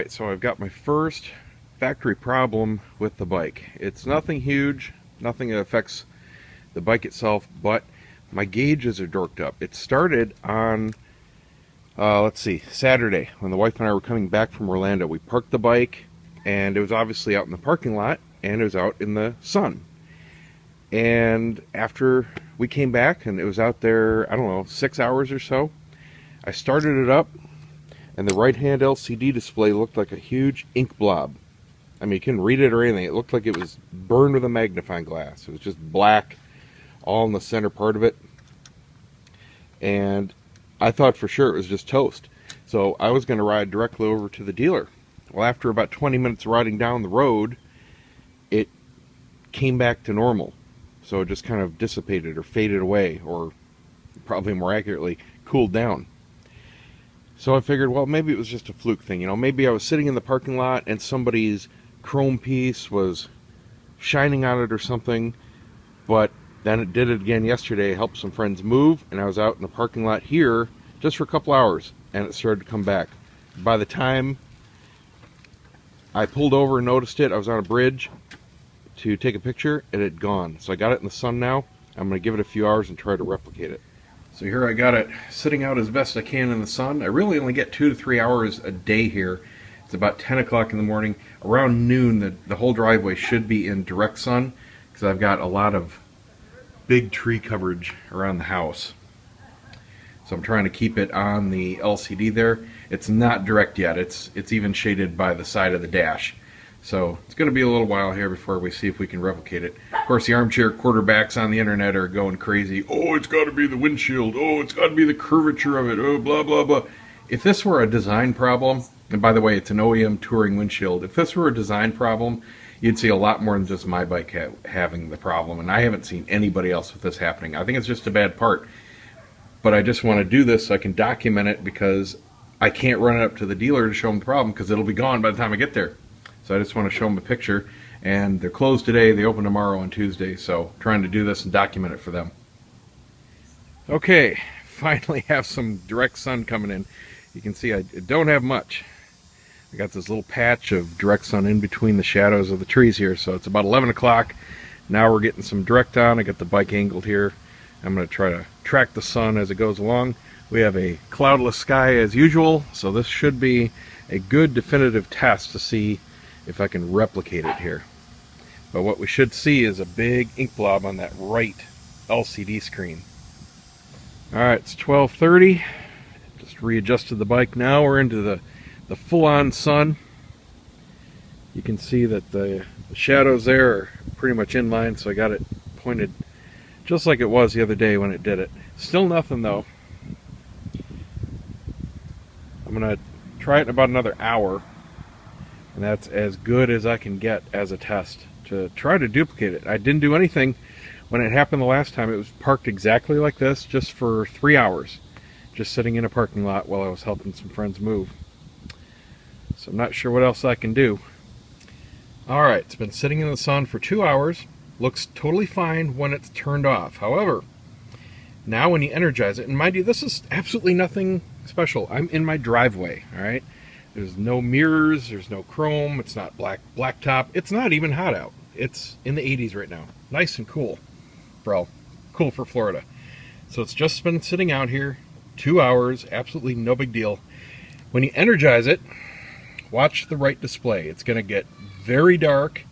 Alright, so I've got my first factory problem with the bike. It's nothing huge, nothing that affects the bike itself, but my gauges are dorked up. It started on, let's see, Saturday, when the wife and I were coming back from Orlando. We parked the bike, and it was obviously out in the parking lot, and it was out in the sun. And after we came back, and it was out there, I don't know, 6 hours or so, I started it up, and the right-hand LCD display looked like a huge ink blob. I mean, you couldn't read it or anything. It looked like it was burned with a magnifying glass. It was just black, all in the center part of it. And I thought for sure it was just toast. So I was going to ride directly over to the dealer. Well, after about 20 minutes riding down the road, it came back to normal. So it just kind of dissipated or faded away, or probably more accurately, cooled down. So I figured, well, maybe it was just a fluke thing. You know, maybe I was sitting in the parking lot and somebody's chrome piece was shining on it or something. But then it did it again yesterday. I helped some friends move, and I was out in the parking lot here just for a couple hours, and it started to come back. By the time I pulled over and noticed it, I was on a bridge to take a picture, and it had gone. So I got it in the sun now. I'm going to give it a few hours and try to replicate it. So here I got it sitting out as best I can in the sun. I really only get 2 to 3 hours a day here. It's about 10 o'clock in the morning. Around noon, the whole driveway should be in direct sun, because I've got a lot of big tree coverage around the house. So I'm trying to keep it on the LCD there. It's not direct yet. It's even shaded by the side of the dash. So it's going to be a little while here before we see if we can replicate it. Of course, the armchair quarterbacks on the internet are going crazy. Oh, it's got to be the windshield. Oh, it's got to be the curvature of it. Oh, blah, blah, blah. If this were a design problem, and by the way, it's an OEM touring windshield. If this were a design problem, you'd see a lot more than just my bike having the problem. And I haven't seen anybody else with this happening. I think it's just a bad part. But I just want to do this so I can document it, because I can't run it up to the dealer to show them the problem, because it'll be gone by the time I get there. So I just want to show them a picture, and they're closed today. They open tomorrow on Tuesday, so trying to do this and document it for them. Okay, finally have some direct sun coming in. You can see I don't have much. I got this little patch of direct sun in between the shadows of the trees here, so it's about 11 o'clock. Now we're getting some direct on. I got the bike angled here. I'm going to try to track the sun as it goes along. We have a cloudless sky as usual, so this should be a good definitive test to see if I can replicate it here. But what we should see is a big ink blob on that right LCD screen. Alright, it's 12:30. Just readjusted the bike. Now we're into the full-on sun. You can see that the shadows there are pretty much in line, so I got it pointed just like it was the other day when it did it. Still nothing though. I'm going to try it in about another hour. And that's as good as I can get as a test to try to duplicate it. I didn't do anything when it happened the last time. It was parked exactly like this, just for 3 hours. Just sitting in a parking lot while I was helping some friends move. So I'm not sure what else I can do. Alright, it's been sitting in the sun for 2 hours. Looks totally fine when it's turned off. However, now when you energize it, and mind you, this is absolutely nothing special. I'm in my driveway, alright? There's no mirrors, there's no chrome, it's not blacktop. It's not even hot out. It's in the 80s right now. Nice and cool. Bro, cool for Florida. So it's just been sitting out here 2 hours, absolutely no big deal. When you energize it, watch the right display. It's going to get very dark.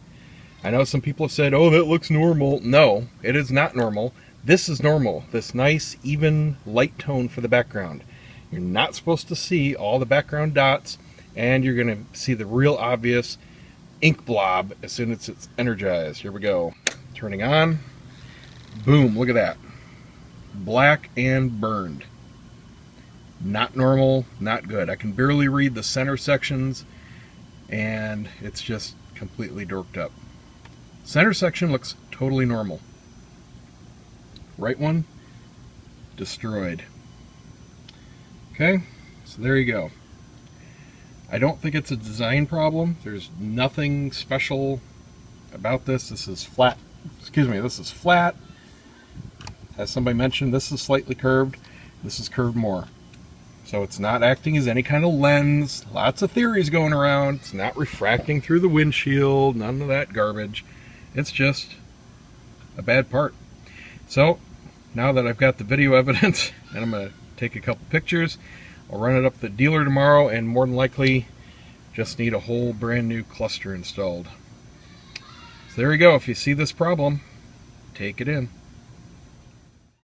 I know some people have said, oh, that looks normal. No, it is not normal. This is normal. This nice, even light tone for the background. You're not supposed to see all the background dots, and you're going to see the real obvious ink blob as soon as it's energized. Here we go. Turning on. Boom, look at that. Black and burned. Not normal, not good. I can barely read the center sections, and it's just completely dorked up. Center section looks totally normal. Right one, destroyed. Okay, so there you go. I don't think it's a design problem. There's nothing special about this. This is flat. Excuse me, this is flat. As somebody mentioned, this is slightly curved. This is curved more. So it's not acting as any kind of lens. Lots of theories going around. It's not refracting through the windshield, none of that garbage. It's just a bad part. So now that I've got the video evidence, and I'm going to take a couple pictures, I'll run it up to the dealer tomorrow, and more than likely just need a whole brand new cluster installed. So there you go. If you see this problem, take it in.